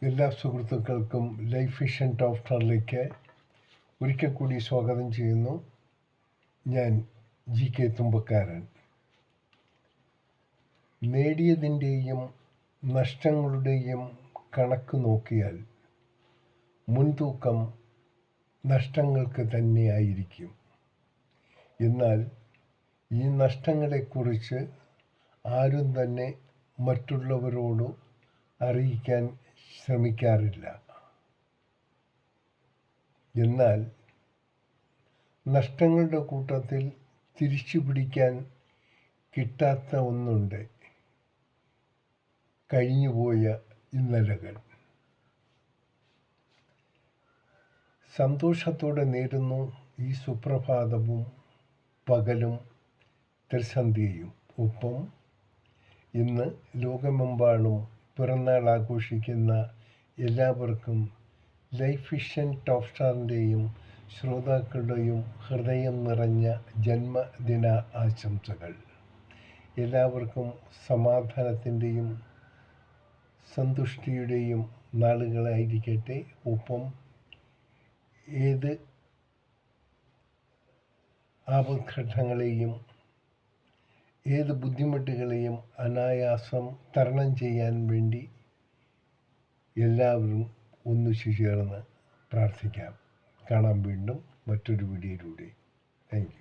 എല്ലാ സുഹൃത്തുക്കൾക്കും life vision top സ്റ്റാറിലേക്ക് ഒരിക്കൽ കൂടി സ്വാഗതം ചെയ്യുന്നു. ഞാൻ GK തുമ്പക്കാരൻ. നേടിയതിൻ്റെയും നഷ്ടങ്ങളുടെയും കണക്ക് നോക്കിയാൽ മുൻതൂക്കം നഷ്ടങ്ങൾക്ക് തന്നെയായിരിക്കും. എന്നാൽ ഈ നഷ്ടങ്ങളെക്കുറിച്ച് ആരും തന്നെ മറ്റുള്ളവരോട് അറിയിക്കാൻ ശ്രമിക്കാറില്ല. എന്നാൽ നഷ്ടങ്ങളുടെ കൂട്ടത്തിൽ തിരിച്ചു പിടിക്കാൻ കിട്ടാത്ത ഒന്നുണ്ട്: കഴിഞ്ഞുപോയ ഇന്നലകൾ. സന്തോഷത്തോടെ നേരുന്നു ഈ സുപ്രഭാതവും പകലും ത്രിസന്ധ്യയും. ഒപ്പം ഇന്ന് ലോകമെമ്പാടും പിറന്നാൾ ആഘോഷിക്കുന്ന എല്ലാവർക്കും ലൈഫ് വിഷൻ ടോപ്പ് സ്റ്റാറിൻ്റെയും ശ്രോതാക്കളുടെയും ഹൃദയം നിറഞ്ഞ ജന്മദിന ആശംസകൾ. എല്ലാവർക്കും സമാധാനത്തിൻ്റെയും സന്തുഷ്ടിയുടെയും നാളുകളായിരിക്കട്ടെ. ഒപ്പം ഏത് ആപത്ഘട്ടങ്ങളെയും ഏത് ബുദ്ധിമുട്ടുകളെയും അനായാസം തരണം ചെയ്യാൻ വേണ്ടി എല്ലാവരും ഒന്നിച്ചു ചേർന്ന് പ്രാർത്ഥിക്കാം. കാണാം വീണ്ടും മറ്റൊരു വീഡിയോയിലൂടെ. Thank you.